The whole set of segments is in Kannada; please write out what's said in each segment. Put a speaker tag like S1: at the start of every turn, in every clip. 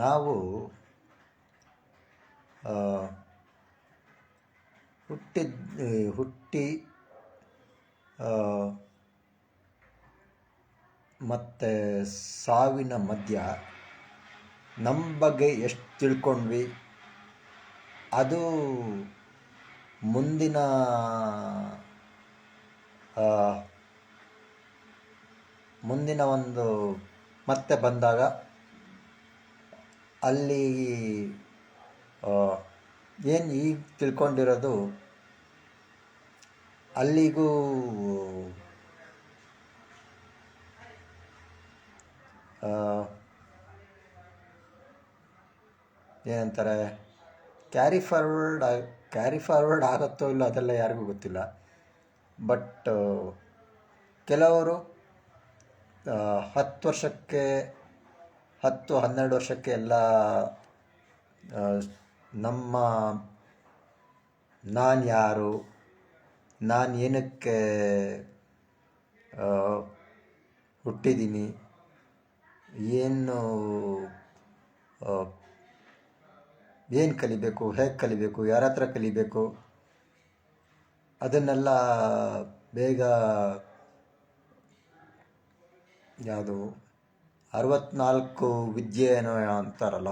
S1: ನಾವು ಆ, ಹುಟ್ಟಿ ಆ, ಮತ್ತು ಸಾವಿನ ಮಧ್ಯ ನಮ್ಮ ಬಗ್ಗೆ ಎಷ್ಟು ತಿಳ್ಕೊಂಡ್ವಿ ಅದು ಮುಂದಿನ ಆ, ಮುಂದಿನ ಒಂದು ಮತ್ತೆ ಬಂದಾಗ ಅಲ್ಲಿ ಏನು ಈಗ ತಿಳ್ಕೊಂಡಿರೋದು ಅಲ್ಲಿಗೂ ಏನಂತಾರೆ ಕ್ಯಾರಿ ಫಾರ್ವರ್ಡ್ ಆಗುತ್ತೋ ಇಲ್ಲ ಅದೆಲ್ಲ ಯಾರಿಗೂ ಗೊತ್ತಿಲ್ಲ. ಬಟ್ ಕೆಲವರು 10 ವರ್ಷಕ್ಕೆ 10-12 ವರ್ಷಕ್ಕೆ ಎಲ್ಲ ನಮ್ಮ ನಾನು ಯಾರು, ನಾನು ಏನಕ್ಕೆ ಹುಟ್ಟಿದ್ದೀನಿ, ಏನು ಕಲಿಬೇಕು, ಹೇಗೆ ಕಲಿಬೇಕು, ಯಾರ ಹತ್ರ ಕಲಿಬೇಕು, ಅದನ್ನೆಲ್ಲ ಬೇಗ ಯಾವುದು 64 ವಿದ್ಯೆ ಏನೋ ಅಂತಾರಲ್ಲ,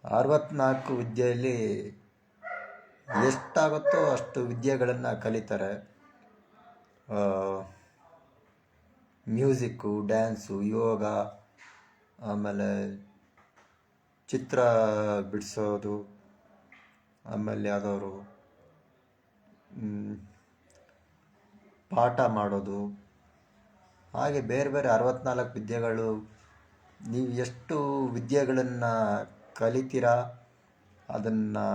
S1: 64 ವಿದ್ಯೆಯಲ್ಲಿ ಎಷ್ಟಾಗುತ್ತೋ ಅಷ್ಟು ವಿದ್ಯೆಗಳನ್ನು ಕಲಿತಾರೆ. ಮ್ಯೂಸಿಕ್ಕು, ಡ್ಯಾನ್ಸು, ಯೋಗ, ಆಮೇಲೆ ಚಿತ್ರ ಬಿಡಿಸೋದು, ಆಮೇಲೆ ಯಾವುದವರು ಪಾಠ ಮಾಡೋದು, ಹಾಗೆ ಬೇರೆ ಬೇರೆ 64 ವಿದ್ಯೆಗಳು. ನೀವು ಎಷ್ಟು ವಿದ್ಯೆಗಳನ್ನು ಕಲಿತೀರಾ, ಅದನ್ನು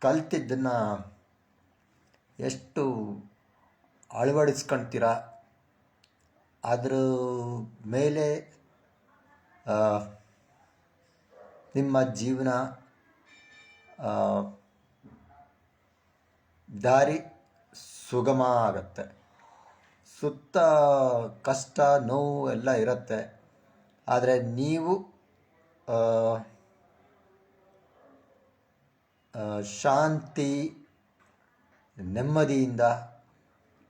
S1: ಕಲ್ತಿದ್ದನ್ನು ಎಷ್ಟು ಅಳವಡಿಸ್ಕೊಳ್ತೀರಾ ಅದ್ರ ಮೇಲೆ ನಿಮ್ಮ ಜೀವನ ದಾರಿ ಸುಗಮ ಆಗತ್ತೆ. ಸುತ್ತ ಕಷ್ಟ ನೋವು ಎಲ್ಲ ಇರುತ್ತೆ, ಆದರೆ ನೀವು ಶಾಂತಿ ನೆಮ್ಮದಿಯಿಂದ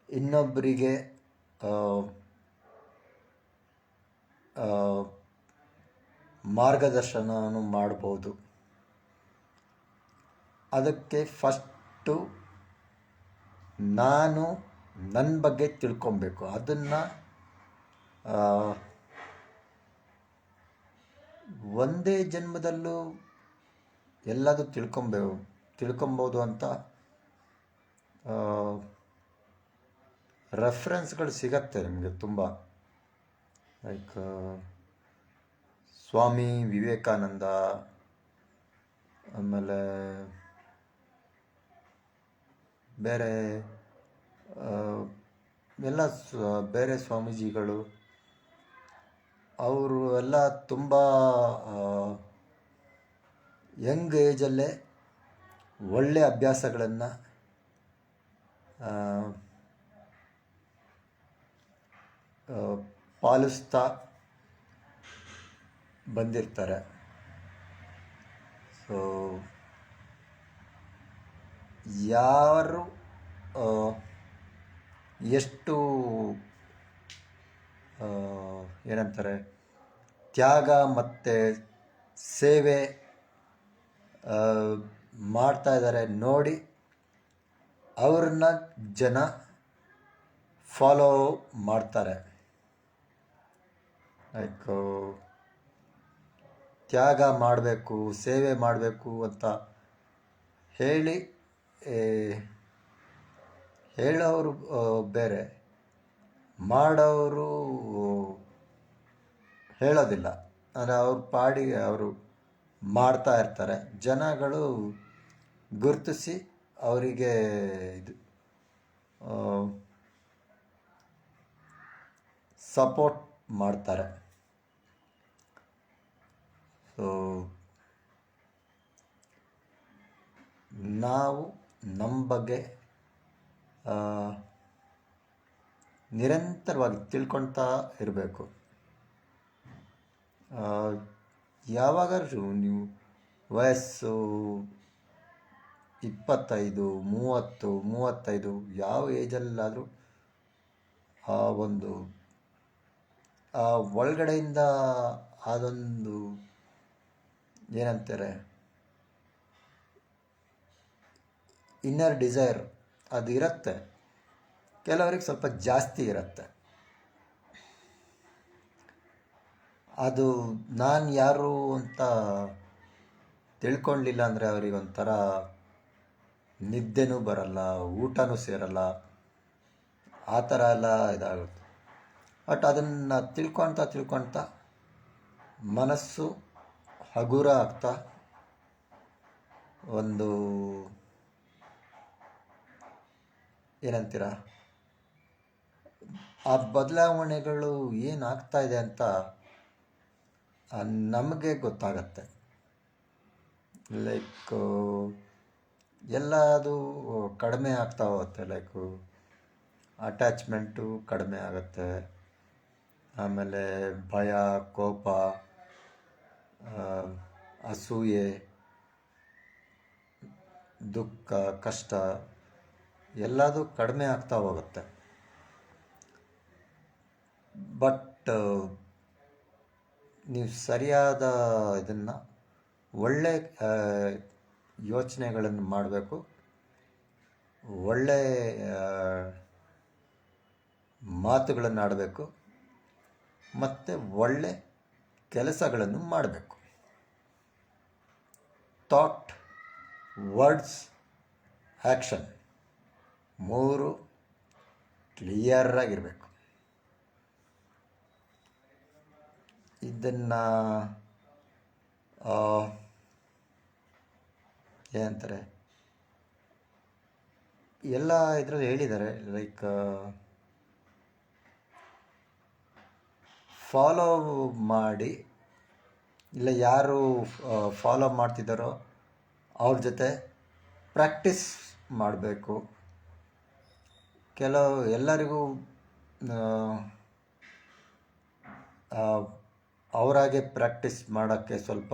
S1: ಇನ್ನೊಬ್ಬರಿಗೆ ಮಾರ್ಗದರ್ಶನವನ್ನು ಮಾಡ್ಬೋದು. ಅದಕ್ಕೆ ಫಸ್ಟು ನಾನು ನನ್ನ ಬಗ್ಗೆ ತಿಳ್ಕೊಬೇಕು. ಅದನ್ನು ಒಂದೇ ಜನ್ಮದಲ್ಲೂ ಎಲ್ಲದೂ ತಿಳ್ಕೊಬೋದು ಅಂತ ರೆಫರೆನ್ಸ್ಗಳು ಸಿಗತ್ತೆ ನಿಮಗೆ ತುಂಬ. ಲೈಕ್ ಸ್ವಾಮಿ ವಿವೇಕಾನಂದ, ಆಮೇಲೆ ಬೇರೆ ಎಲ್ಲ ಬೇರೆ ಸ್ವಾಮೀಜಿಗಳು, ಅವರು ಎಲ್ಲ ತುಂಬ ಯಂಗ್ ಏಜಲ್ಲೇ ಒಳ್ಳೆ ಅಭ್ಯಾಸಗಳನ್ನು ಪಾಲಿಸ್ತಾ ಬಂದಿರ್ತಾರೆ. ಸೊ ಯಾರು ಎಷ್ಟು ಏನಂತಾರೆ ತ್ಯಾಗ ಮತ್ತು ಸೇವೆ ಮಾಡ್ತಾ ಇದ್ದಾರೆ ನೋಡಿ ಅವ್ರನ್ನ ಜನ ಫಾಲೋ ಮಾಡ್ತಾರೆ. ಲೈಕ್ ತ್ಯಾಗ ಮಾಡಬೇಕು, ಸೇವೆ ಮಾಡಬೇಕು ಅಂತ ಹೇಳೋರು ಬೇರೆ, ಮಾಡೋರು ಹೇಳೋದಿಲ್ಲ. ಅಂದರೆ ಅವ್ರ ಪಾಡಿಗೆ ಅವರು ಮಾಡ್ತಾ ಇರ್ತಾರೆ. ಜನಗಳು ಗುರುತಿಸಿ ಅವರಿಗೆ ಸಪೋರ್ಟ್ ಮಾಡ್ತಾರೆ. ಸೊ ನಾವು ನಮ್ಮ ಬಗ್ಗೆ ನಿರಂತರವಾಗಿ ತಿಳ್ಕೊಳ್ತಾ ಇರಬೇಕು. ಆ, ಯಾವಾಗಾದ್ರೂ ನೀವು ವಯಸ್ಸು 25, 30, 35 ಯಾವ ಏಜಲ್ಲಾದರೂ ಆ ಒಂದು ಆ ಒಳಗಡೆಯಿಂದ ಅದೊಂದು ಏನಂತಾರೆ ಇನ್ನರ್ ಡಿಸೈರ್ ಅದು ಇರುತ್ತೆ. ಕೆಲವರಿಗೆ ಸ್ವಲ್ಪ ಜಾಸ್ತಿ ಇರುತ್ತೆ. ಅದು ನಾನು ಯಾರು ಅಂತ ತಿಳ್ಕೊಳ್ಳಿಲ್ಲ ಅಂದರೆ ಅವರಿಗೊಂಥರ ನಿದ್ದೆನೂ ಬರಲ್ಲ, ಊಟನೂ ಸೇರಲ್ಲ, ಆ ಥರ ಎಲ್ಲ ಇದಾಗುತ್ತೆ. ಬಟ್ ಅದನ್ನು ತಿಳ್ಕೊಳ್ತಾ ಮನಸ್ಸು ಹಗುರ ಆಗ್ತಾ ಒಂದು ಏನಂತೀರ ಆ ಬದಲಾವಣೆಗಳು ಏನಾಗ್ತಾ ಇದೆ ಅಂತ ನಮಗೆ ಗೊತ್ತಾಗತ್ತೆ. ಲೈಕ್ ಎಲ್ಲ ಅದು ಕಡಿಮೆ ಆಗ್ತಾ ಹೋಗುತ್ತೆ. ಲೈಕು ಅಟ್ಯಾಚ್ಮೆಂಟು ಕಡಿಮೆ ಆಗುತ್ತೆ. ಆಮೇಲೆ ಭಯ, ಕೋಪ, ಅಸೂಯೆ, ದುಃಖ, ಕಷ್ಟ ಎಲ್ಲದೂ ಕಡಿಮೆ ಆಗ್ತಾ ಹೋಗುತ್ತೆ. ಬಟ್ ನೀವು ಸರಿಯಾದ ಇದನ್ನು ಒಳ್ಳೆ ಯೋಚನೆಗಳನ್ನು ಮಾಡಬೇಕು, ಒಳ್ಳೆ ಮಾತುಗಳನ್ನು ಆಡಬೇಕು, ಮತ್ತು ಒಳ್ಳೆ ಕೆಲಸಗಳನ್ನು ಮಾಡಬೇಕು. Thought, words, action 3 ಕ್ಲಿಯರಾಗಿರಬೇಕು. ಇದನ್ನು ಏನಂತಾರೆ ಎಲ್ಲ ಇದರಲ್ಲಿ ಹೇಳಿದ್ದಾರೆ. ಲೈಕ್ ಫಾಲೋ ಮಾಡಿ, ಇಲ್ಲ ಯಾರು ಫಾಲೋ ಮಾಡ್ತಿದ್ದಾರೋ ಅವ್ರ ಜೊತೆ ಪ್ರಾಕ್ಟೀಸ್ ಮಾಡಬೇಕು. ಎಲ್ಲರಿಗೂ ಅವರಾಗೆ ಪ್ರಾಕ್ಟೀಸ್ ಮಾಡೋಕ್ಕೆ ಸ್ವಲ್ಪ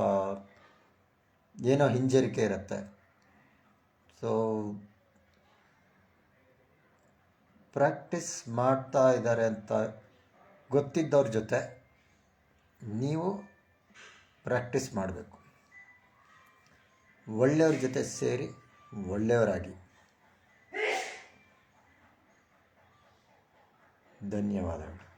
S1: ಏನೋ ಹಿಂಜರಿಕೆ ಇರುತ್ತೆ. ಸೊ ಪ್ರಾಕ್ಟೀಸ್ ಮಾಡ್ತಾ ಇದ್ದಾರೆ ಅಂತ ಗೊತ್ತಿದ್ದವ್ರ ಜೊತೆ ನೀವು ಪ್ರಾಕ್ಟೀಸ್ ಮಾಡಬೇಕು. ಒಳ್ಳೆಯವ್ರ ಜೊತೆ ಸೇರಿ ಒಳ್ಳೆಯವರಾಗಿ. ಧನ್ಯವಾದಗಳು.